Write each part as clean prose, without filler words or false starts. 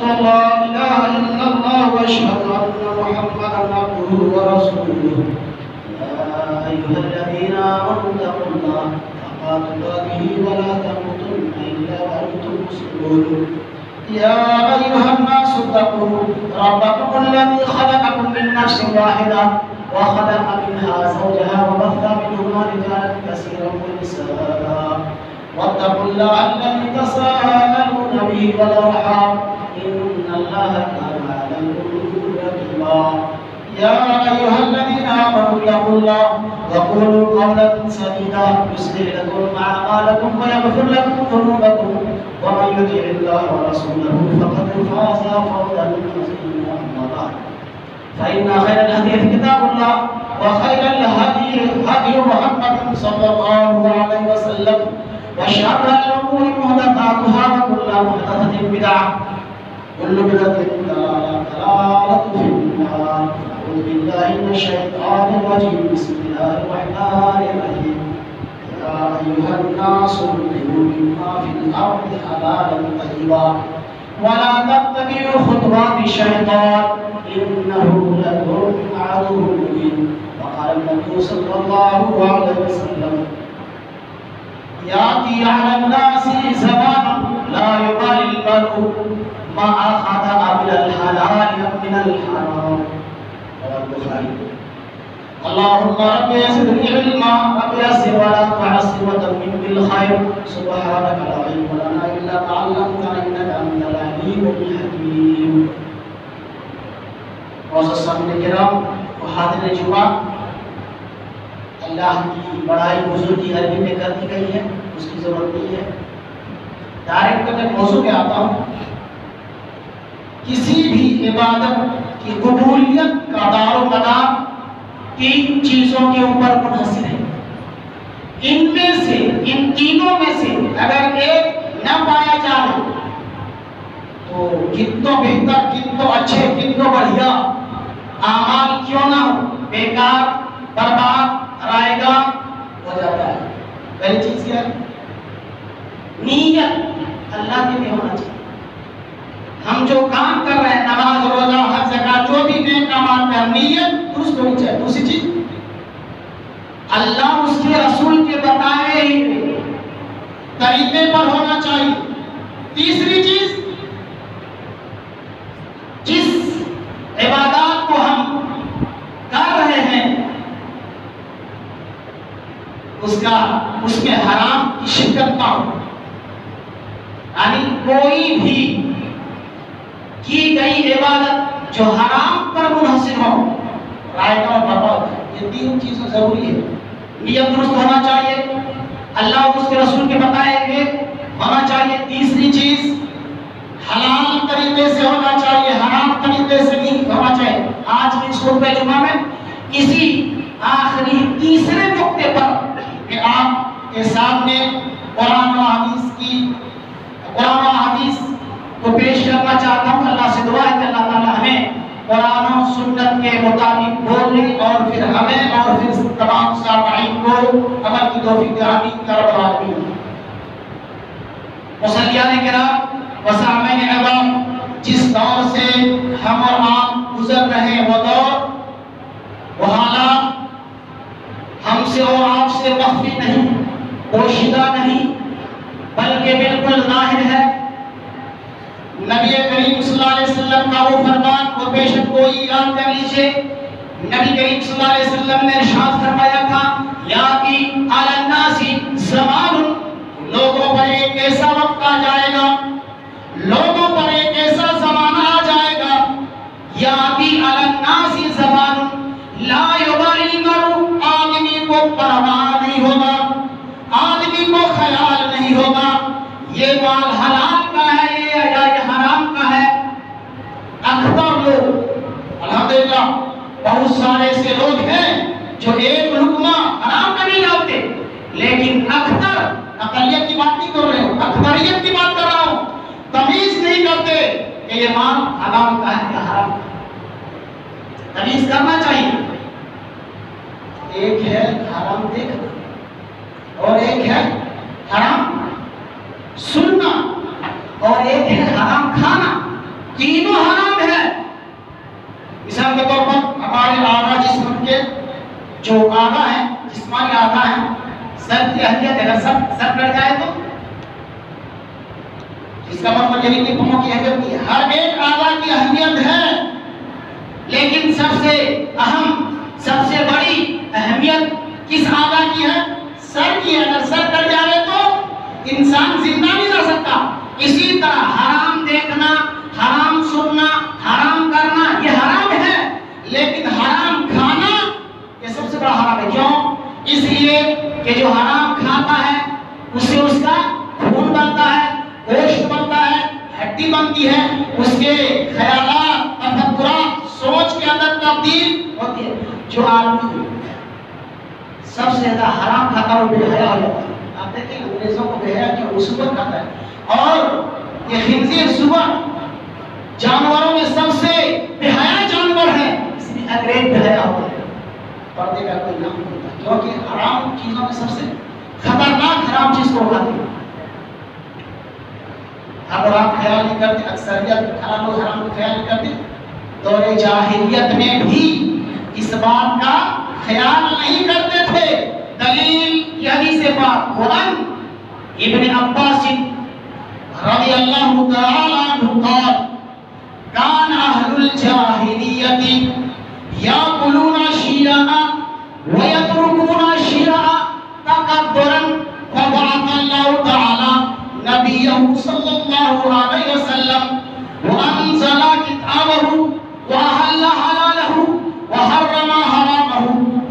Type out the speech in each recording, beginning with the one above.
لا إله إلا الله وأشهد أن محمدا عبده ورسوله يا أيها الذين آمنوا اتقوا الله حق تقاته ولا تموتن إلا وأنتم مسلمون يا أيها الناس اتقوا ربكم الذي خلقكم من نفس واحدة وخلق منها زوجها وبث منهما رجالا كثيرا ونساء واتقوا الله الذي تساءلون به والأرحام إن الله كان عليكم رقيبا يا أيها الذين آمنوا اتقوا الله وقولوا قولا سديدا يصلح لكم أعمالكم ويغفر لكم ذنوبكم ومن يطع الله ورسوله فقد فاز فوزا عظيما. أما بعد فإن خير الحديث كتاب الله وخير الهدي هدي محمد صلى الله عليه وسلم وشر الأمور محدثاتها وكل محدثة بدعة كل بدعة ضلالة في النار. أعوذ بالله من الشيطان الرجيم. بسم الله الرحمن الرحيم. يا أيها الناس كلوا مما في الأرض حلالا طيبا ولا تتبعوا خطوات الشيطان إنه لكم عدو مبين. وقال النبي صلى الله عليه وسلم يأتي على الناس زمان لا يبالي المرء ما أخذ من الحلال من الحرام. رواه البخاري. اللهم رب زدني علما رب يسر ولا تعسر وتمم بالخير سبحانك لا علم لنا إلا ما علمتنا إنك أنت العليم الحكيم. معزز سامعین کرام و حاضرین جمعہ، اللہ کی بڑائی بزرگی عربی میں کر دی گئی ہے، اس کی ضرورت نہیں ہے. ڈائریکٹ میں موضوع پہ آتا ہوں. کسی بھی عبادت کی قبولیت کا دار و مدار تین چیزوں کے اوپر منحصر ہے. ان میں سے، ان تینوں میں سے اگر ایک نہ پایا جائے تو کتنا بہتر، کتنا اچھے، کتنا بڑھیا اعمال کیوں نہ ہو، بیکار، برباد، رائے گا ہو جاتا ہے. پہلی چیز کیا ہے؟ نیت اللہ کے لیے ہونا چاہیے. ہم جو کام کر رہے ہیں، نماز، روزہ، حج، زکات، جو بھی نیک کام کر، نیت درست ہونی چاہیے. دوسری چیز اللہ اس کے رسول کے بتائے ہوئے طریقے پر ہونا چاہیے. تیسری چیز جس عبادات کو ہم کر رہے ہیں اس میں حرام کی شرکت نہ ہو. یعنی کوئی بھی کی گئی عبادت جو حرام پر منحصر ہو، رائے کا برباد ہے. یہ تین چیزیں ضروری ہے. نیت درست ہونا چاہیے، اللہ اور اس کے رسول کے بتائے ہوئے ہونا چاہیے. تیسری چیز حلال طریقے سے ہونا چاہیے، حرام طریقے سے نہیں ہونا چاہیے. آج کی خطبہ جمعہ میں اسی آخری تیسرے نقطے پر کہ آپ کے سامنے قرآن و حدیث کو پیش کرنا چاہتا ہوں. اللہ سے دعا ہے کہ اللہ تعالی ہمیں قرآن و سنت کے مطابق بولنے اور پھر ہمیں اور پھر تمام سامعین کو عمل کی توفیق دے. آمین یا رب العالمین. مصلیان کرام و سامعین اعظام، جس دور سے ہم اور آپ گزر رہے ہیں، وہ دور، وہ حالات ہم سے اور آپ سے مخفی نہیں، پوشیدہ نہیں، بلکہ بالکل ظاہر ہے. نبی کریم صلی اللہ علیہ وسلم کا وہ فرمان کو پیشن گوئی یاد کر لیجئے. نبی کریم صلی اللہ علیہ وسلم نے ارشاد فرمایا تھا، یاتی علی الناس زمان، لوگوں پر ایک ایسا وقت آ جائے گا، لوگوں پر ایک ایسا زمانہ آ جائے گا، یاتی علی الناس زمان لا یبالی المرء، آدمی کو پرواہ نہیں ہوگا، آدمی کو خیال نہیں ہوگا یہ مال حلال کا ہے یا یہ حرام کا ہے. اکثر لوگ، الحمدللہ بہت سارے ایسے لوگ ہیں جو ایک لقمہ حرام کا نہیں ڈالتے، لیکن اکثر، اقلیت کی بات نہیں کر رہے ہوں، اکثریت کی بات کر رہا ہوں، تمیز نہیں کرتے کہ یہ مال حلال کا ہے یا حرام کا ہے. تمیز کرنا چاہیے. ایک ہے حرام دیکھنا اور ایک ہے حرام سننا اور ایک ہے حرام کھانا. تینوں حرام ہے۔ مثال کے طور پر ہمارے اعضاء جسم کے جو اعضاء ہیں، جسمانی اعضاء ہیں، سر کی اہمیت اگر سر کٹ جائے تو اس کا مطلب یہ نہیں کہ پاؤں کی اہمیت نہیں ہے، ہر ایک اعضاء کی اہمیت ہے، لیکن سب سے اہم، سب سے بڑی اہمیت کس اعضاء کی ہے؟ سر کی ہے۔ اگر سر کٹ جائے تو انسان زندہ نہیں رہ سکتا۔ اسی طرح حرام دیکھنا، حرام سننا، حرام کرنا یہ حرام ہے، لیکن حرام کھانا یہ سب سے بڑا حرام ہے۔ کیوں؟ اس لیے کہ جو حرام کھاتا ہے اس سے اس کا خون بنتا ہے، گوشت بنتا ہے، ہڈی بنتی ہے، اس کے خیالات، تفکرات، سوچ کے اندر تبدیل ہوتی ہے۔ جو آدمی سب سے زیادہ حرام کھاتا ہے وہ بے حیا ہو جاتا ہے۔ آپ دیکھیں انگریزوں کو بے حیا کیوں؟ وہ سور کھاتا ہے، اور یہ خنزیر سور جانوروں میں سب سے بے حیا جانور ہے، اس لیے انگریز بے حیا ہوتا ہے، پردے کا کوئی نام نہیں ہوتا، کیونکہ حرام چیزوں میں سب سے خطرناک حرام چیز کو کھاتے ہیں۔ اگر آپ خیال نہیں کرتے، اکثریت حرام و حرام کا خیال نہیں کرتے، دور جاہلیت میں بھی اس بات کا خیال نہیں کرتے تھے۔ دلیل یہ حدیث پاک قرآن ابن عباس رضی اللہ تعالی عنہ قال کان اہل الجاہلیت یاکلون شیئا ویترکون شیئا تکبرا فبعث اللہ تعالی نبیہ صلی اللہ علیہ وسلم وانزل کتابہ وأحل حلاله وحرم حرامه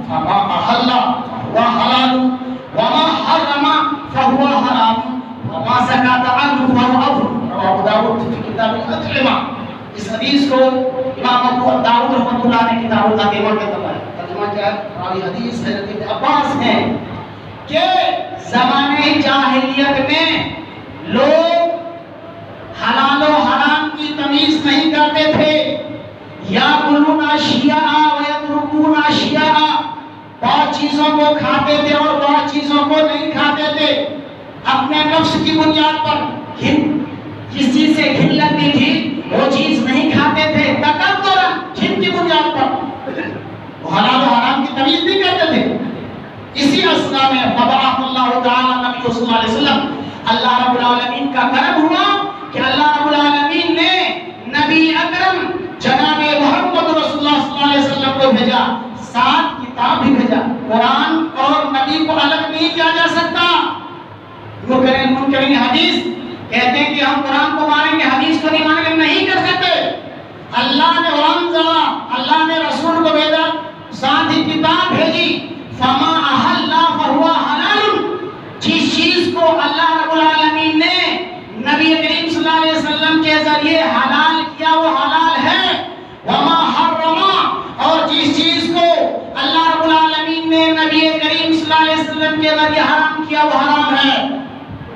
فما أحل فهو حلال وما حرم فهو حرام وما سكت عنه فهو أفضل۔ رواه أبو داود في كتاب الأطعمة۔ اس حدیث کو امام ابو داؤد رحمۃ اللہ نے کتاب الأطعمة کے اندر ہے۔ ترجمہ کیا ہے؟ راوی حدیث حضرت ابن عباس ہے کہ زمانے جاہلیت میں لوگ حلال و حرام کی تمیز نہیں کرتے تھے۔ یاکلون اشیاء ویترکون اشیاء، بہت چیزوں کو کھاتے تھے اور بہت چیزوں کو نہیں کھاتے تھے، اپنے نفس کی بنیاد پر جس چیز سے گھن لگتی تھی وہ چیز نہیں کھاتے تھے، تکبرا گھن کی بنیاد پر وہ حلال و حرام کی تمیز نہیں کرتے تھے۔ اسی اثنا میں فبعث اللہ تعالی نبی صلی اللہ علیہ وسلم، اللہ رب العالمین کا کرم ہوا کہ اللہ رب العالمین نے نبی اکرم جناب محمد رسول اللہ صلی اللہ علیہ وسلم کو بھیجا، ساتھ کتاب بھی بھیجا۔ قرآن اور نبی کو الگ نہیں کیا جا سکتا۔ منکرین حدیث کہتے ہیں کہ ہم قرآن کو مانیں گے، حدیث کو نہیں مانیں گے، نہیں کر سکتے۔ اللہ نے اللہ نے رسول کو بھیجا، ساتھ ہی کتاب بھیجی۔ فما احل فہو حلال، جس چیز کو اللہ رب العالمین نے نبی کریم صلی اللہ علیہ وسلم کے ذریعے حلال کیا وہ حلال ہے۔ وما حرم، اور جس چیز کو اللہ رب العالمین نے نبی کریم صلی اللہ علیہ وسلم کے ذریعے حرام کیا وہ حرام ہے۔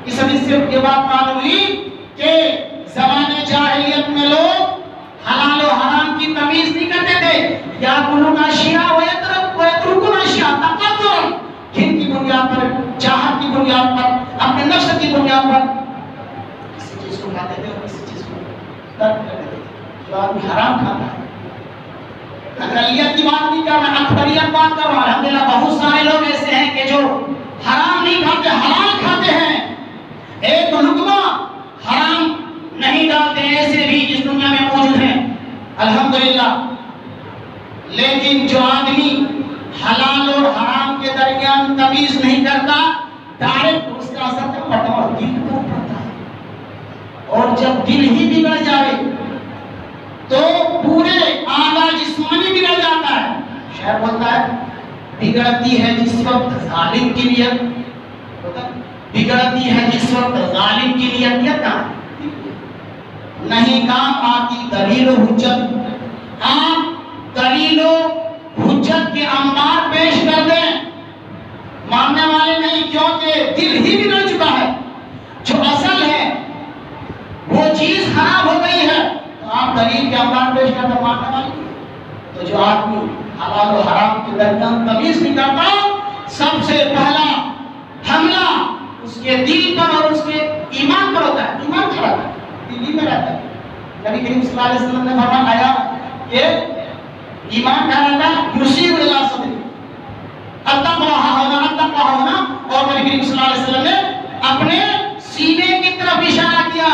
اس حدیث سے یہ بات معلوم ہوئی کہ زمانے جاہلیت میں لوگ حلال و حرام کی تمیز نہیں کرتے تھے۔ یاکلون اشیاء ویترکون اشیاء تکبرا، گھن کی بنیاد پر، چاہت کی بنیاد پر، اپنے نفس کی بنیاد پر کسی چیز کو کھاتے تھے اور کسی چیز کو ترک کرتے تھے۔ جو آدمی حرام کھاتا ہے، اقلیت کی بات نہیں کر رہا، اکثریت بات کر رہا۔ الحمدللہ بہت سارے لوگ ایسے ہیں کہ جو حرام نہیں کھاتے، حلال کھاتے ہیں، ایک لقمہ حرام نہیں ڈالتے، ایسے بھی اس دنیا میں موجود ہیں الحمدللہ۔ لیکن جو آدمی حلال اور حرام کے درمیان تمیز نہیں کرتا، ڈائریکٹ اس کا اثر کب پڑتا ہے؟ دل کو پڑتا ہے، اور جب دل ہی بگڑ جائے تو پورے اعضاء جسمانی بگڑ جاتا ہے۔ شاعر بولتا ہے بگڑتی ہے جس وقت ظالم کی نیت، بگڑتی ہے جس وقت ظالم کی نیت کہاں نہیں کام آتی دلیل و حجت۔ آپ دلیل و حجت کے انبار پیش کر دیں، ماننے والے نہیں، کیونکہ دل ہی بگڑ چکا ہے، جو اصل ہے وہ چیز خراب ہو گئی ہے، تو آپ دلیل کے انبار پیش کر دیں، ماننے والے نہیں۔ تو جو آدمی حلال و حرام کے درمیان تمیز نہیں کرتا، سب سے پہلا حملہ اس کے دل پر اور اس کے ایمان پر ہوتا ہے۔ ایمان کیا رہتا ہے؟ دل ہی میں رہتا ہے، نبی کریم صلی اللہ علیہ وسلم نے فرمایا کہ ایمان کا رہتا ہے یشیر الی صدری، التقوی ہونا، اور نبی کریم صلی اللہ علیہ وسلم نے اپنے سینے کی طرف اشارہ کیا.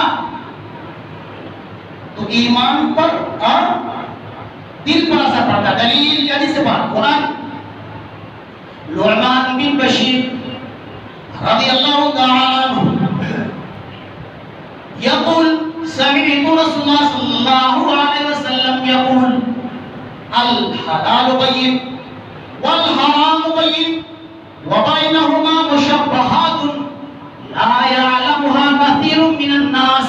تو ایمان پر اور دل پر اثر پڑتا ہے. دلیل یعنی سے بات قرآن. نعمان بن بشیر رضی اللہ تعالی عنہ یقول سمعت رسول اللہ صلی اللہ علیہ وسلم یقول الحلال بین والحرام بین وبینہما مشبہات لا يعلمها كثير من الناس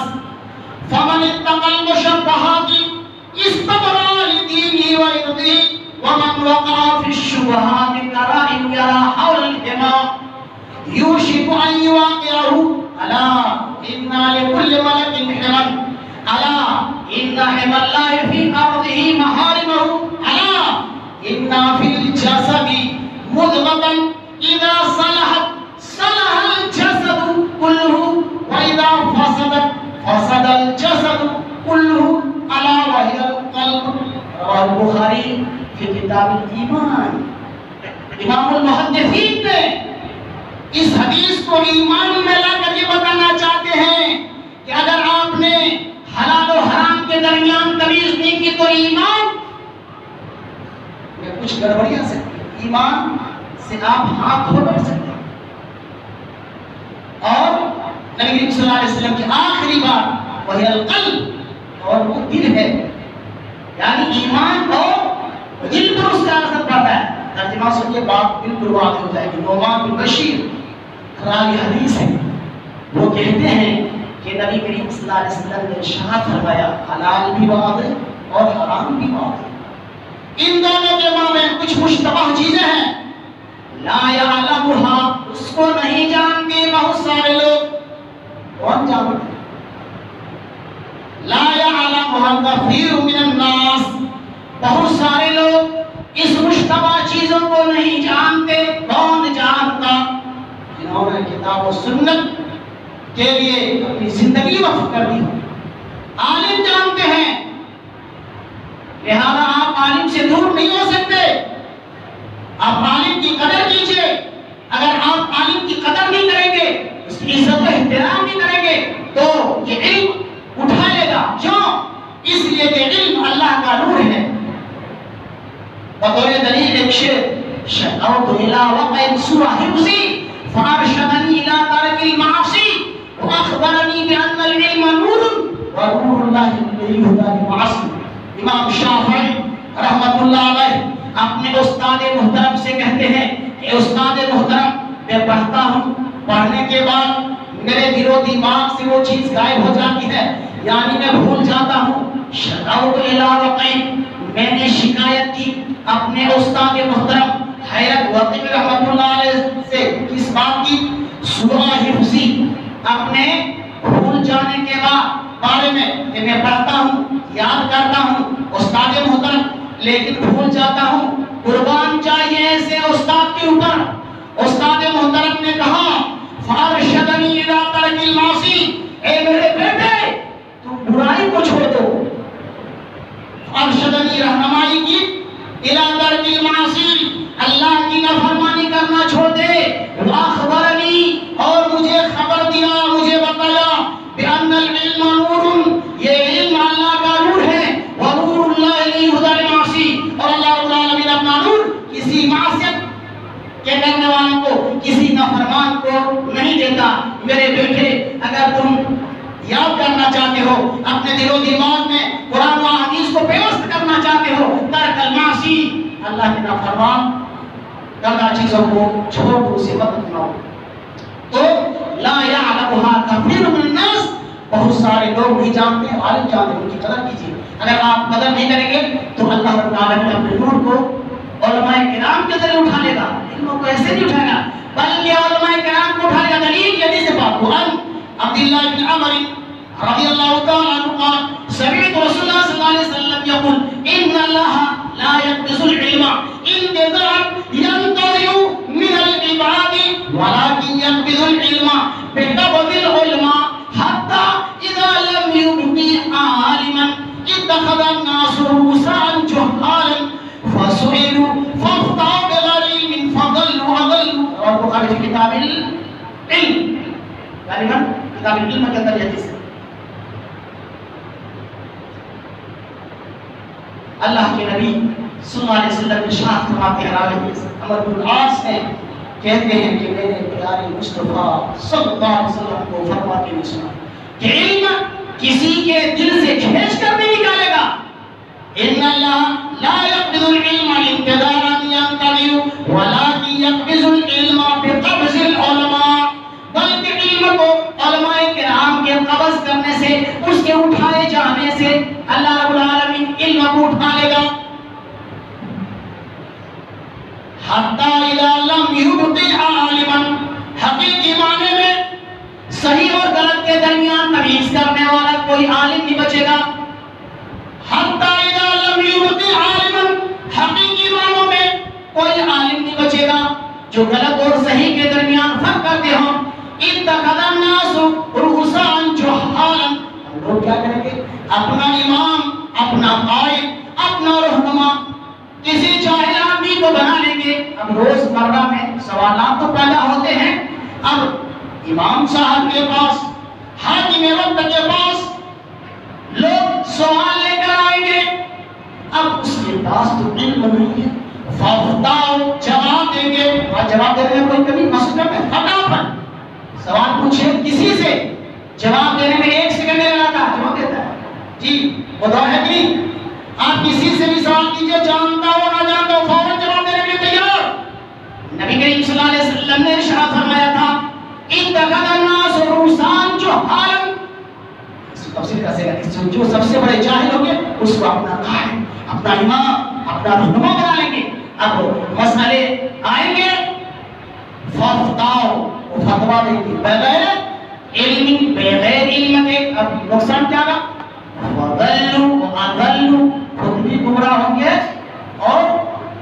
فمن اتقى المشبهات استبرأ لدينه وعرضه ومن وقع في الشبهات كراء يرى حول الحمى يوشك أن يواقعه ألا إن لكل ملك حما ألا إن حمى الله في أرضه محارمه ألا إن في الجسد مضغة إذا صلحت صلح الجسد كله وإذا فسدت فسد الجسد كله ألا وهي القلب. رواه البخاری فی کتاب الایمان. امام المحدثین نے اس حدیث کو ایمان میں لا کر یہ بتانا چاہتے ہیں کہ اگر آپ نے حلال و حرام کے درمیان تمیز نہیں کی تو ایمان میں کچھ گڑبڑی آ سکتی ہے. ایمان سے آپ ہاتھ دھو بیٹھ سکتے ہیں. اور نبی کریم صلی اللہ علیہ وسلم کی آخری بات وہی القلب، اور وہ دل ہے. یعنی ایمان اور دل پر اس کا اثر پڑتا ہے. ترجمہ سے یہ بات بالکل واضح ہو جائے گی. نعمان بن بشیر راوی حدیث ہے، وہ کہتے ہیں کہ نبی کریم صلی اللہ علیہ وسلم نے ارشاد فرمایا حلال بھی واضح اور حرام بھی واضح. ان دونوں کے مابین کچھ مشتبہ چیزیں ہیں. لا یعلمها، اس کو نہیں جانتے بہت سارے لوگ. کون جانتے؟ لا یعلمها کثیر من الناس، بہت سارے لوگ اس مشتبہ چیزوں کو نہیں جانتے. کون جانتا؟ جنہوں نے کتاب و سنت کے لیے اپنی زندگی وقف کر دی. عالم جانتے ہیں، لہذا آپ عالم سے دور نہیں ہو سکتے. آپ عالم کی قدر کیجئے. اگر آپ عالم کی قدر نہیں کریں گے، اس کی عزت و احترام نہیں کریں گے تو یہ علم اٹھا لے گا. کیوں؟ اس لیے کہ علم اللہ کا نور ہے. بطور دلیل ایک شعر شکوت الى وقع سوء حفظی فارشدنی الى ترک المعاصی واخبرنی بان العلم نور ونور اللہ الذی یہدی للمعاصی. امام شافعی رحمۃ اللہ علیہ اپنے استاد محترم سے کہتے ہیں کہ استاد محترم، میں پڑھتا ہوں، پڑھنے کے بعد میرے دل و دماغ سے وہ چیز غائب ہو جاتی ہے، یعنی میں بھول جاتا ہوں. شکوت الی وقع، میں نے شکایت کی اپنے استاد محترم حیرت وقی رحمۃ اللہ علیہ سے کس بات کی؟ سوء حفظی، اپنے بھول جانے کے بارے میں کہ میں پڑھتا ہوں، یاد کرتا ہوں استاد محترم لیکن بھول جاتا ہوں. قربان چاہیے ایسے استاد کے اوپر. استاد محترم نے کہا فارشدنی الی ترک المعاصی، اے میرے بیٹے تم برائی کو چھوڑ دو. فارشدنی، رہنمائی کی، الی ترک المعاصی، اللہ کی نافرمانی کرنا چھوڑ دے. واخبرنی، اور مجھے خبر دیا، مجھے بتایا بان العلم نور، یہ علم اللہ کا نور ہے. ونور اللہ یہدی للمعاصی، اور اللہ رب العالمین اپنا نور کسی معصیت کے کرنے والوں کو، کسی نافرمان کو نہیں دیتا. میرے بیٹے، اگر تم یاد کرنا چاہتے ہو، اپنے دل و دماغ میں قرآن و حدیث کو پیوست کرنا چاہتے ہو، ترک المعاصی، اللہ کے نافرمان کردہ چیزوں کو چھوڑ دو، اسے مت اپناؤ. تو لا یعلمها کثیر من الناس، بہت سارے لوگ نہیں جانتے، عالم جانتے، ان کی قدر کیجیے. اگر آپ قدر نہیں کریں گے تو اللہ رب العالمین اپنے نور کو علماء کرام کے ذریعے اٹھا لے گا. علموں کو ایسے نہیں اٹھائے گا بلکہ علماء کرام کو اٹھا لے گا. دلیل یہ حدیث پاک قرآن عبداللہ بن عمر رضی اللہ تعالی عنہ قال سمعت رسول اللہ صلی اللہ علیہ وسلم یقول ان اللہ لا يقبض العلم انتزاعا ينتزع من العباد ولكن يقبض العلم بقبض العلماء حتى اذا لم يبق عالما اتخذ الناس رؤوسا جهالا فسئلوا فافتوا بغير علم فضلوا اضلوا. اور بخاری کی کتاب العلم غالباً کتاب العلم کے اندر یہ حدیث ہے. اللہ کے نبی صلی اللہ علیہ وسلم ارشاد فرماتے ہیں عمرو بن العاص ہیں کہتے ہیں کہ میں نے پیارے مصطفیٰ صلی اللہ علیہ وسلم کو فرماتے ہوئے سنا کہ علم کسی کے دل سے کھینچ کر نہیں نکالے گا. ان اللہ لا يقبض العلم انتظارا ينتظر ولكن يقبض العلم بقبض العلماء. بلکہ علم کو علماء کرام کے قبض کرنے سے اس کے اٹھائے جانے سے اللہ رب العالمین علم کو اٹھا لے گا. حتی اذا لم يبق عالما حقیقی معنی میں صحیح اور غلط کے درمیان تمیز کرنے والا کوئی عالم نہیں بچے گا. حتی اذا لم يبق عالما حقیقی معنوں میں کوئی عالم نہیں بچے گا جو غلط اور صحیح کے درمیان فرق کرتے ہوں. اتخذ الناس رؤوسا جهالا. لوگ کیا کریں گے؟ اپنا امام، اپنا قائد، اپنا رہنما کسی جاہل آدمی کو بنا لیں گے. اب روز مرہ میں سوالات تو پیدا ہوتے ہیں. اب امام صاحب کے پاس، حاکم وقت کے پاس لوگ سوال لے کر آئیں گے. اب اس کے پاس تو علم نہیں ہے. فافتاؤ جواب دیں گے. اور جواب دینے میں کوئی کمی مسئلہ میں فٹافٹ سوال پوچھے کسی سے، جواب دینے میں 1 سیکنڈ نہیں لگتا، جواب دیتا ہے. جی وہ دور ہے کہ نہیں؟ آپ کسی سے بھی سوال کیجئے، جانتا ہو نہ جانتا ہو، فوراً جواب دینے کے لیے تیار. نبی کریم صلی اللہ علیہ وسلم نے ارشاد فرمایا تھا اتخذ الناس رؤوسا جهالا. اس کو تفسیر کیسے کریں؟ جو سب سے بڑے جاہل ہوں گے اس کو اپنا قائد، اپنا امام، اپنا رہنما بنا لیں گے. اب مسئلے آئیں گے فافتاؤ، وہ فتوا دیں گے بغیر علم، بغیر علم کے. اب نقصان کیا گا؟ وضلوا واضلوا، خود بھی گمراہ ہوں گے اور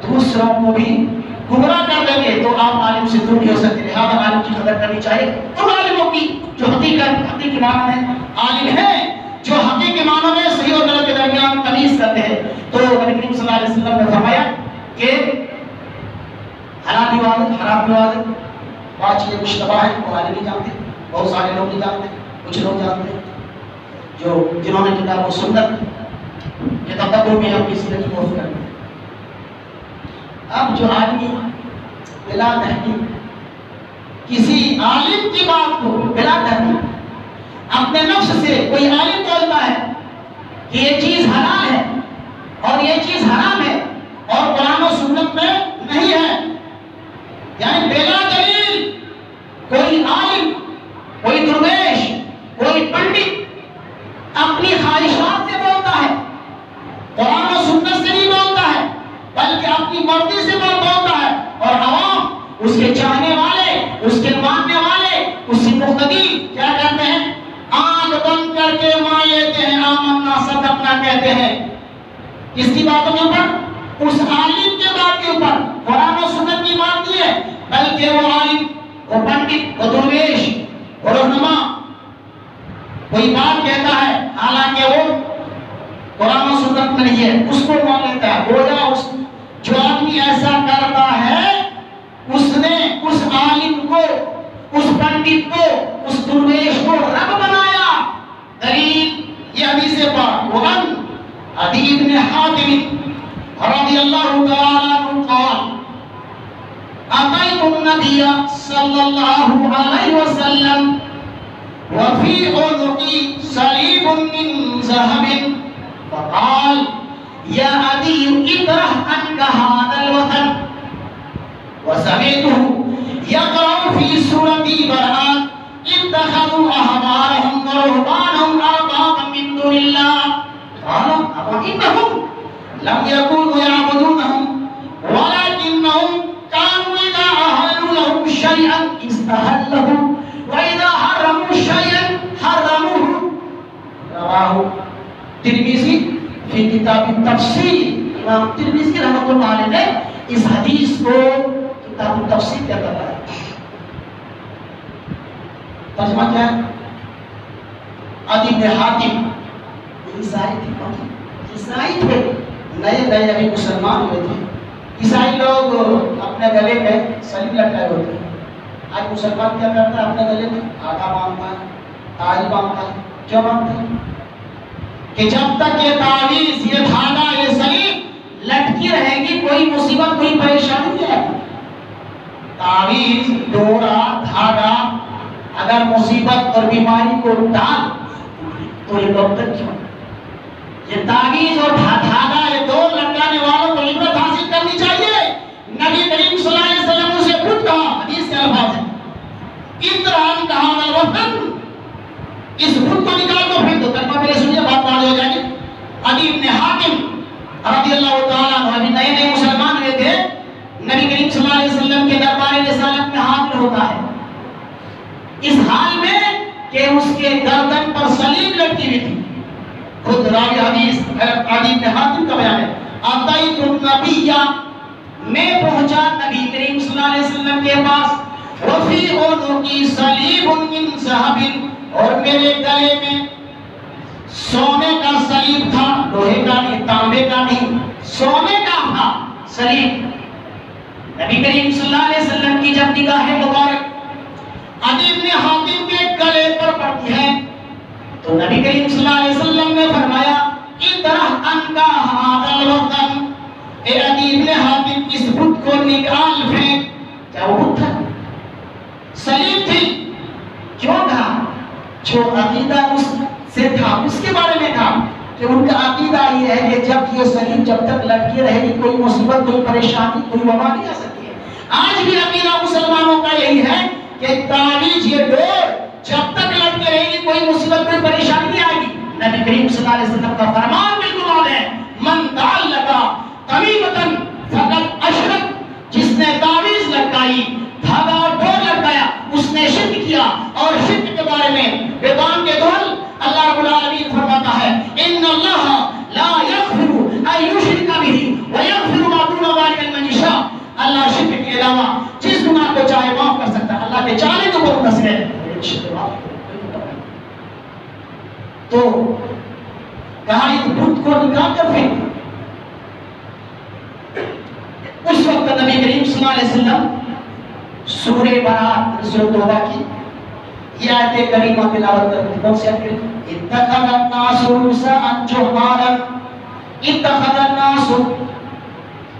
دوسروں کو بھی گمراہ کر دیں گے. تو آپ عالم سے دور نہیں ہو سکتے. لہذا عالم کی قدر کرنی چاہیے ان عالموں کی جو حقیقی معنوں میں عالم ہیں، جو حقیقی معنوں میں صحیح اور غلط کے درمیان تمیز کرتے ہیں. تو نبی کریم صلی اللہ علیہ وسلم نے فرمایا کہ حلال بھی واضح، حرام بھی واضح، بات چیزیں مشتبہ ہیں، وہ عالم نہیں جانتے، بہت سارے لوگ نہیں جانتے، کچھ لوگ جانتے ہیں جنہوں نے کتاب و سنت یہ تدبر میں اپنی زندگی موجود کرتے ہیں. اب جو آدمی بلا تحقیق کسی عالم کی بات کو بلا تحقیق اپنے نفس سے کوئی عالم بولتا ہے کہ یہ چیز حلال ہے اور یہ چیز حرام ہے اور قرآن و سنت میں نہیں ہے، یعنی بلا دلیل کوئی عالم، کوئی درویش، کوئی پنڈت اپنی خواہشات سے بولتا ہے، قرآن و سنت سے نہیں بولتا ہے بلکہ اپنی مرضی سے بولتا ہے، اور عوام اس کے چاہنے والے، اس کے ماننے والے، اس کی مقتدی کیا کہتے ہیں؟ آنکھ بند کر کے مان لیتے ہیں، آمنا صدقنا کہتے ہیں. کس کی باتوں کے اوپر؟ اس عالم کے بات کے اوپر. قرآن و سنت کی بات نہیں ہے بلکہ وہ عالم، وہ پنڈت، وہ درویش، وہ رہنما کوئی بات کہتا ہے حالانکہ وہ قرآن و سنت میں نہیں ہے، اس کو مان لیتا ہے. گویا اس جو آدمی ایسا کرتا ہے اس نے اس عالم کو، اس پنڈت کو، اس درویش کو رب بنایا. دلیل یہ حدیث پاک وعن عدی بن حاتم رضی اللہ تعالی عنہ قال اتیت النبی صلی اللہ علیہ وسلم وفي عنقي صليب من ذهب فقال يا عدي اطرح عنك هذا الوثن. وسمعته يقرأ في سورة براءة اتخذوا أحبارهم ورهبانهم أربابا من دون الله. قال أفإنهم لم يكونوا يعبدونهم ولكنهم كانوا إذا أهلوا لهم شيئا استهله وإذا حرموا شيئا حرموه. رواه ترمذی فی کتاب التفسیر. امام ترمذی رحمۃ اللہ علیہ نے اس حدیث کو کتاب التفسیر کیا کہتا ہے؟ ترجمہ کیا ہے؟ عدی بن حاتم عیسائی تھے، عیسائی تھے، نئے نئے ابھی مسلمان ہوئے تھے. عیسائی لوگ اپنے گلے میں صلیب لٹکائے ہوتے ہیں. آج مسلمان کیا کرتا ہے؟ اپنے گلے میں آگا باندھتا ہے، تاج باندھتا ہے. کیوں باندھتا ہے؟ کہ جب تک یہ تعویذ، یہ دھاگا، یہ صلیب لٹکی رہے گی کوئی مصیبت، کوئی پریشانی نہیں آئے گی. تعویذ، ڈورا، دھاگا اگر مصیبت اور بیماری کو ڈال تو یہ ڈاکٹر کیوں؟ یہ تعویذ اور دھاگا، یہ دو لٹکانے والوں کو عبرت حاصل کرنی چاہیے. نبی کریم صلی اللہ علیہ وسلم نے اسے خود کہا، حدیث کے الفاظ ہیں، اطرحن کہا والوطن، اس خود کو نکال دو پھینک دو. ترجمہ پہلے سنیے، بات واضح ہو جائے گی. عدی بن حاتم رضی اللہ تعالیٰ عنہ ابھی نئے نئے مسلمان ہوئے تھے. نبی کریم صلی اللہ علیہ وسلم کے دربار رسالت میں حاضر ہوتا ہے، اس حال میں کہ اس کے گردن پر صلیب لٹکی ہوئی تھی. خود راوی حدیث عدی بن حاتم کا بیان ہے، اتیت النبی، میں پہنچا نبی کریم صلی اللہ علیہ وسلم کے پاس، وفی عنقی صلیب من ذہب، اور میرے گلے میں سونے کا صلیب تھا، لوہے کا نہیں، تانبے کا نہیں، سونے کا تھا صلیب. نبی کریم صلی اللہ علیہ وسلم کی جب نگاہ مبارک عدی بن حاتم کے گلے پر پڑتی ہے تو نبی کریم صلی اللہ علیہ وسلم نے فرمایا، اطرح عنکا ھذا الوطن، اے عدی بن حاتم اس بت کو نکال پھینک. کیا وہ بت تھا؟ صلیب تھی. کیوں کہا؟ جو عقیدہ اس سے تھا اس کے بارے میں کہا کہ ان کا عقیدہ یہ ہے کہ جب یہ صلیب جب تک لٹکی رہے گی کوئی مصیبت، کوئی پریشانی، کوئی وبا نہیں آ سکتی ہے. آج بھی عقیدہ مسلمانوں کا یہی ہے کہ تعویذ، یہ ڈور جب تک لٹکے رہے گی کوئی مصیبت، کوئی پریشانی نہیں آئے گی. نبی کریم صلی اللہ علیہ وسلم کا فرمان بالکل واضح ہے، من تعلق تمیمۃ فقد اشرک، جس نے تعویذ لٹکائی، دھاگا اور ڈور لٹکایا، اس نے شرک کیا. اور شرک کے بارے میں بیدان کے دول اللہ رب العالمین فرماتا ہے، ان اللہ لا یغفر ان یشرک بہ ویغفر ما دون ذلک لمن یشاء. اللہ شرک کے علاوہ جس گناہ کو چاہے معاف کر سکتا ہے، اللہ کے چاہنے کے اوپر منحصر ہے. تو کہا اس بت کو نکال کر پھینک. اس وقت نبی کریم صلی اللہ علیہ وسلم سورہ برات سورہ توبہ کی یہ آیت کریمہ تلاوت کرتے ہیں. کون سی آیت؟ اتخذ الناس رؤسا جهالا، اتخذ الناس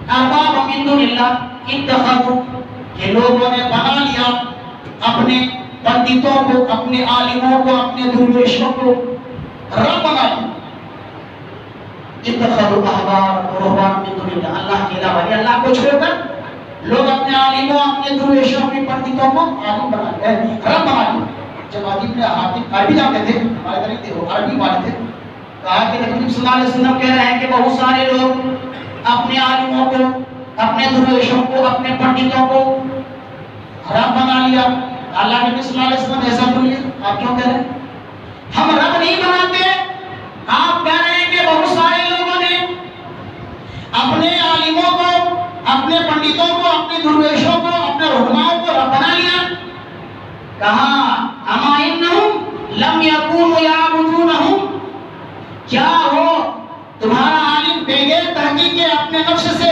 اربابا من دون اللہ، اتخذوا، کہ لوگوں نے بنا لیا اپنے پنڈتوں کو، اپنے عالموں کو، اپنے درویشوں کو رب بنا لیا. اتخذوا احبار و رهبان من دون اللہ، اللہ کے علاوہ اللہ کو چھوڑ کر لوگ اپنے عالموں، اپنے درویشوں، اپنے پنڈتوں کو عالم بنا لیا، رب بنا لیا. جب عدی بن حاتم عربی جانتے تھے، ہمارے طرح تھے، وہ عربی والے تھے، کہا کہ نبی صلی اللہ علیہ وسلم کہہ رہے ہیں کہ بہت سارے لوگ اپنے عالموں کو، اپنے درویشوں کو، اپنے پنڈتوں کو رب بنا لیا. اللہ نبی صلی اللہ علیہ وسلم ایسا بولیے، آپ کیوں کہہ رہے ہیں؟ ہم رب نہیں بناتے. آپ کہہ رہے ہیں کہ بہت سارے لوگوں نے اپنے عالموں کو، اپنے پنڈتوں کو، اپنے درویشوں کو، اپنے رہنماؤں کو رب بنا لیا. کہا اما انہم لم یکونوا یعبدونہم، کیا وہ تمہارا عالم بغیر تحقیق کے اپنے نفس سے،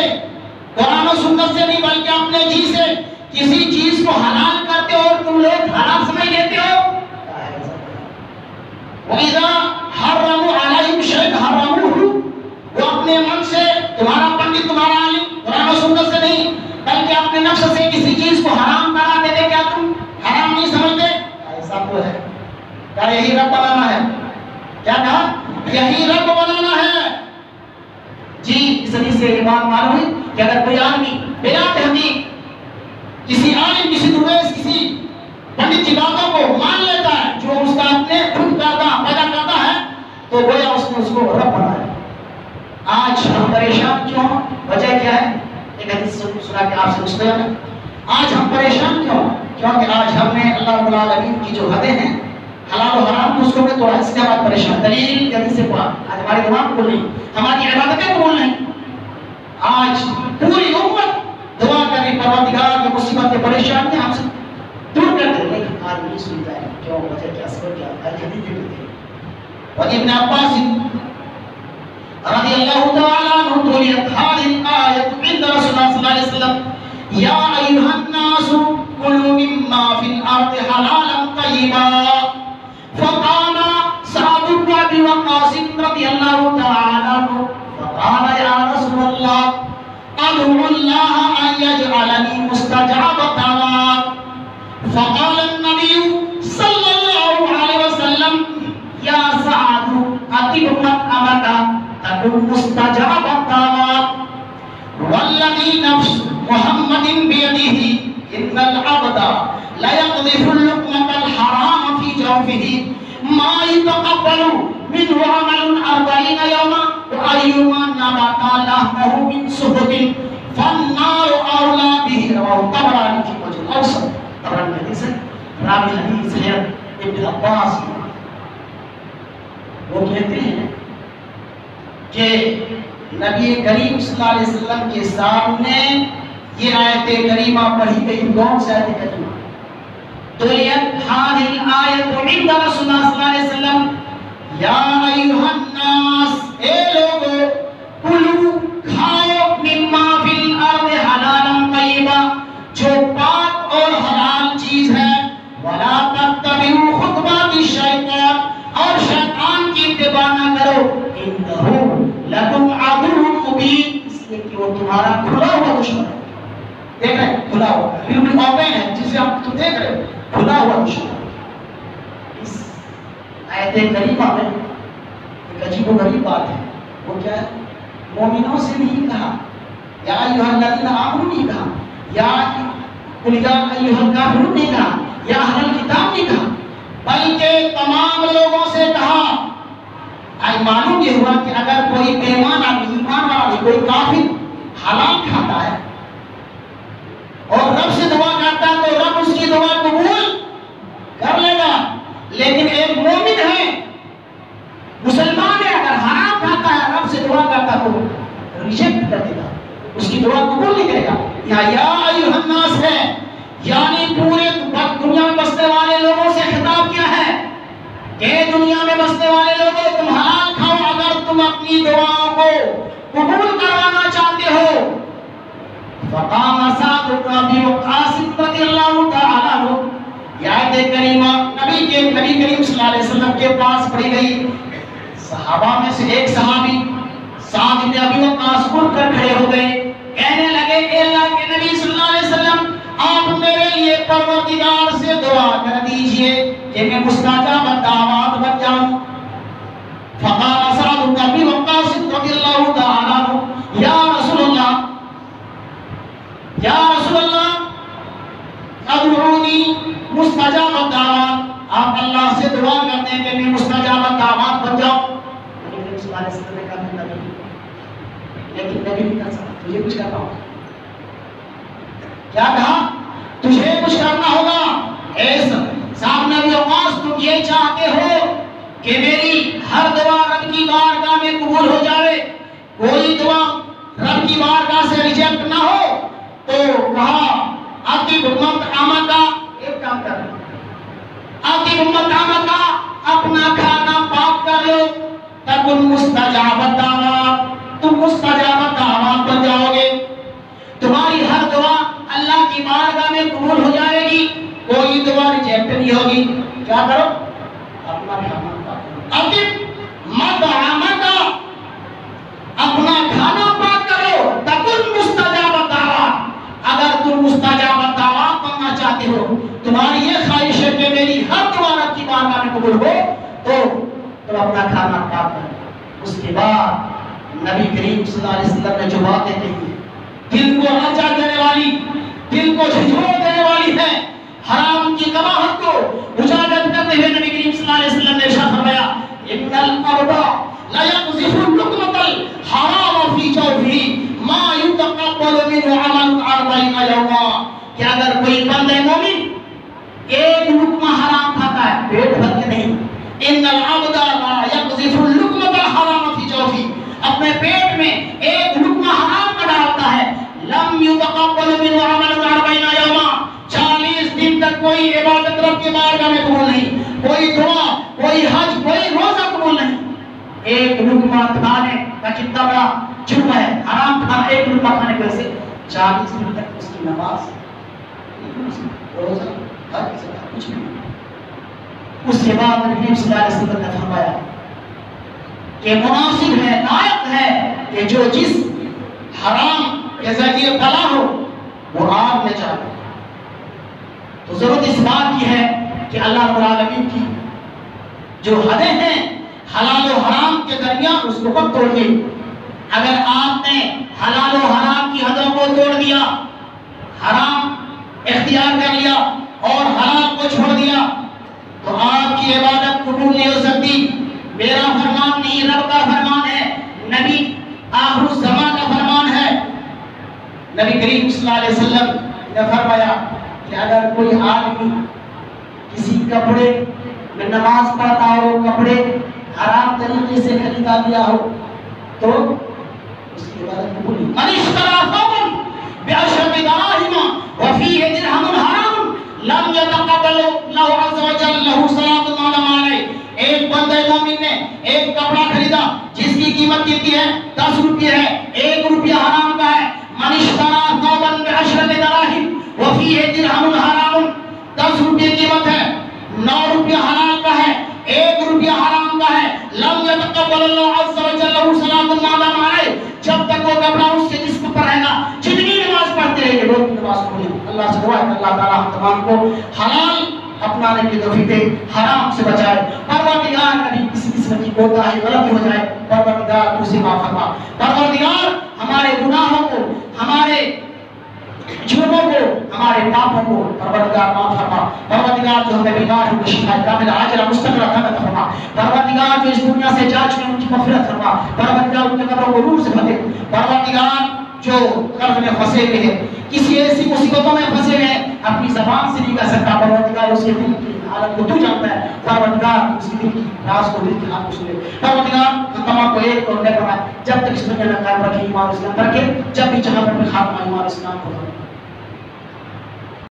قرآن و سنت سے نہیں بلکہ اپنے جی سے کسی چیز کو حلال کرتے ہو اور تم لوگ حرام سمجھ لیتے ہو؟ وَإِذَا حَرَّمُوا عَلَيْهِمْ شَيْءً حَرَّمُوهُ، وہ اپنے من سے، تمہارا پنڈت، تمہارا عالم قرآن و سنت سے نہیں بلکہ اپنے نفس سے کسی چیز کو حرام کرا دیتے، کیا تم حرام نہیں سمجھتے؟ ایسا تو ہے. کیا یہی رب بنانا ہے؟ کیا کہا؟ یہی رب بنانا ہے. جی اس حدیث سے یہ بات معلوم ہے کہ اگر کوئی آدمی بلا تحقیق کسی عالم، کسی درویش، کسی پنڈت کی باتوں کو مان لیتا ہے جو اس کا اپنے خود پیدا کرتا ہے تو گویا اس نے اس کو رب بنایا. آج ہم پریشان کیوں؟ وجہ کیا ہے؟ ایک حدیث سنا کے آپ سے پوچھتے ہیں، آج ہم پریشان کیوں؟ کیونکہ آج ہم نے اللہ رب العالمین کی جو حدیں ہیں حلال و حرام کو اس کو میں توڑا، اس لیے ہمارا پریشان. دلیل حدیث سے پڑھا، آج ہماری دماغ کو نہیں، ہماری عبادتیں قبول نہیں. آج پوری امت دعا کرے پروردگار کی مصیبت کی پریشانیاں ہم سے دور کر دے، لیکن آج نہیں سنتا ہے. کیوں؟ وجہ کیا؟ سبب کیا؟ حدیث کے لیے. اور ابن عباس رضی اللہ تعالی عنہ تلیت هذه الآیت عند رسول اللہ صلی اللہ علیہ وسلم یا ایھا الناس کلوا مما فی الارض حلالا طیبا فقام سعد بن ابی وقاص رضی اللہ تعالی عنہ فقال یا رسول اللہ ادعو اللہ ان یجعلنی مستجاب الدعوات فقال النبی صلی اللہ علیہ وسلم یا سعد اطب من امرک تكن مستجاب الدعوات والذي نفس محمد بيده إن العبد لا يقذف اللقمة الحرام في جوفه ما يتقبل منه عمل 40 يوما وأيما نبت لحمه من سحت فالنار أولى به رواه الطبراني في الوجه الأوسط. طبعا الحديث راوي الحديث ہے ابن عباس. وہ کہتے ہیں کہ نبی کریم صلی اللہ علیہ وسلم کے سامنے یہ آیت کریمہ پڑھی گئی. کون سی آیت کریمہ؟ تلیت هذه الآیت عند رسول اللہ صلی اللہ علیہ وسلم یا ایھا الناس اے لوگو کلو کھاؤ مما فی الارض حلالا طیبا جو پاک اور حلال چیز ہے ولا تتبعوا خطوات الشیطان اور شیطان کی اتباع نہ کرو انہ لکم عدو مبین اس لیے کہ وہ تمہارا کھلا ہوا دشمن ہے. دیکھ رہے ہیں کھلا ہوا بالکل اوپن ہے جسے آپ تو دیکھ رہے ہو کھلا ہوا دشمن. اس آیت کریمہ میں ایک عجیب و غریب بات ہے. وہ کیا ہے؟ مومنوں سے نہیں کہا یا ایھا الذین آمنوا نہیں کہا یا قل یا ایھا الکافرون نہیں کہا یا اہل الکتاب نہیں کہا بلکہ تمام لوگوں سے کہا. آج معلوم یہ ہوا کہ اگر کوئی بیمان آدمی ایمان والا کوئی کافر حلال کھاتا ہے اور رب سے دعا کرتا ہے تو رب اس کی دعا قبول کر لے گا. لیکن ایک مومن ہے مسلمان ہے اگر حرام کھاتا ہے رب سے دعا کرتا ہے تو ریجیکٹ کر دے گا اس کی دعا قبول نہیں کرے گا. یا ایھا الناس ہے یعنی پورے دنیا میں بسنے والے لوگوں سے خطاب کیا ہے کہ دنیا میں بسنے والے لوگوں تم حلال کھاؤ اگر تم اپنی دعاؤں کو قبول کروانا چاہتے ہو. فقام سعد بن ابی وقاص رضی اللہ تعالی عنہ یہ آیت کریمہ نبی کریم صلی اللہ علیہ وسلم کے پاس پڑھی گئی. صحابہ میں سے ایک صحابی سعد بن ابی وقاص اٹھ کر کھڑے ہو گئے. کہنے لگے کہ اللہ کے نبی صلی اللہ علیہ وسلم آپ میرے لیے پروردگار سے دعا کر دیجئے کہ میں مستجاب الدعوات بن جاؤں. فقال سعد بن ابی وقاص رضی اللہ تعالی عنہ یا رسول اللہ ادعونی مستجاب الدعوات. آپ اللہ سے دعا کرتے ہیں کہ میں مستجاب الدعوات بن جاؤں. نبی صلی اللہ علیہ وسلم نے کہا میں نبی لیکن نبی نہیں کر سکتا تجھے کچھ کرنا ہوگا. کیا کہا؟ تجھے کچھ کرنا ہوگا. ایسا صاحب نبی وقاص تم یہ چاہتے ہو کہ میری ہر دعا رب کی بارگاہ میں قبول ہو جائے کوئی دعا رب کی بارگاہ سے ریجیکٹ نہ ہو تو کہا اطیب امت آمدہ ایک کام کر لو اطیب امت آمدہ اپنا کھانا پاک کر لو تکن مستجاب الدعوات تم مستجاب الدعوات بن جاؤ گے. تمہاری ہر دعا اللہ کی بارگاہ میں قبول ہو جائے گی کوئی دعا ریجیکٹ نہیں ہوگی. کیا کرو؟ اپنا کھانا پاک کرو. اطیب مت آمدہ اپنا کھانا پاک کرو تکن مستجاب الدعوات. اگر تم مستجاب الدعوات بننا چاہتے ہو تمہاری یہ خواہش ہے کہ میری ہر دعا رب کی بارگاہ میں قبول ہو تو تم اپنا کھانا پاک کرو. اس کے بعد نبی کریم صلی اللہ علیہ وسلم نے جو باتیں کہی دل کو للچا دینے والی دل کو جھنجھوڑ دینے والی ہے حرام کی قباحت کو اجاگر کرتے ہوئے نبی کریم صلی اللہ علیہ وسلم نے ارشاد فرمایا ان الارض لا يقذف اللقمة الحرام في جوفه ما يتقبل منه عمل 40 يوما. کہ اگر کوئی بندہ مومن ایک لقمہ حرام کھاتا ہے پیٹ بھر کے نہیں ان العبد لا يقذف اللقمة الحرام في جوفه اپنے پیٹ میں ایک لقمہ حرام کا ڈالتا ہے لم يتقبل منه عمل 40 يوما 40 دن تک کوئی عبادت رب کی بارگاہ میں قبول نہیں کوئی دعا کوئی حج کوئی روزہ قبول نہیں. ایک لقمہ کھانے کا کتنا بڑا جرم ہے، حرام کھانا، ایک لقمہ کھانے کی وجہ سے 40 دن تک اس کی نماز، روزہ، حج، زکات کچھ نہیں۔ اس کے بعد نبی صلی اللہ علیہ وسلم نے فرمایا کہ مناسب ہے، لائق ہے کہ جو جس حرام کے ذریعے پلا ہو وہ آگ میں جائے۔ تو ضرورت اس بات کی ہے کہ اللہ رب العالمین کی جو حدیں ہیں حلال و حرام کے درمیان اس کو کب توڑیے۔ اگر آپ نے حلال و حرام کی حدوں کو توڑ دیا، حرام اختیار کر لیا اور حلال کو چھوڑ دیا تو آپ کی عبادت قبول نہیں ہو سکتی۔ میرا فرمان نہیں، رب کا فرمان ہے، نبی آخر الزمان کا فرمان ہے۔ نبی کریم صلی اللہ علیہ وسلم نے فرمایا کہ اگر کوئی آدمی کسی کپڑے میں نماز پڑھتا ہو، کپڑے حرام طریقے سے خریدا دیا ہو تو اس کی عبادت قبول نہیں۔ من اشترى ثوبا بعشرة دراهم وفيه درهم حرام لم يتقبل الله عز وجل له صلاة عليه۔ ایک بندہ مومن نے ایک کپڑا خریدا جس کی قیمت کتنی ہے؟ 10 روپے ہے، 1 روپیہ حرام کا ہے۔ من اشترى ثوبا بعشرة دراهم وفيه درهم حرام، 10 روپے قیمت ہے، 9 روپیہ حلال کا ہے، 1 روپیہ حرام کا ہے۔ لم يتقبل الله عز وجل له صلاة عليه، جب تک وہ کپڑا اس کے جسم پر رہے گا، جتنی نماز پڑھتے رہے گے وہ نماز قبول نہیں۔ اللہ سے دعا ہے کہ اللہ تعالیٰ ہم تمام کو حلال اپنانے کی توفیق دے، حرام سے بچائے۔ پروردگار کبھی کسی قسم کی کوتاہی غلطی ہو جائے، پروردگار تو اسے معاف فرما۔ پروردگار ہمارے گناہوں کو، ہمارے جرموں کو، ہمارے پاپوں کو پروردگار معاف فرما۔ پروردگار جو ہمیں بیمار ہیں ان کو شفا کاملہ عاجلہ مستقرہ عطا فرما۔ پروردگار جو اس دنیا سے جا چکے ہیں ان کی مغفرت فرما۔ پروردگار ان کے قبروں کو نور سے بھر دے۔ پروردگار جو قرض میں پھنسے ہوئے ہیں، کسی ایسی مصیبتوں میں پھنسے ہوئے ہیں، اپنی زبان سے نہیں کہہ سکتا، پروردگار اس کے دل کی حالت کو تو جانتا ہے۔ پروردگار اس کے دل کی راز کو، دل کی حالت کو سنے۔ پروردگار ہم تمام کو ایک اور نیک بنائے، جب تک اس دنیا میں قائم رکھے، ایمان اسلام رکھے، جب بھی جہاں پر خاتمہ ایمان اسلام کو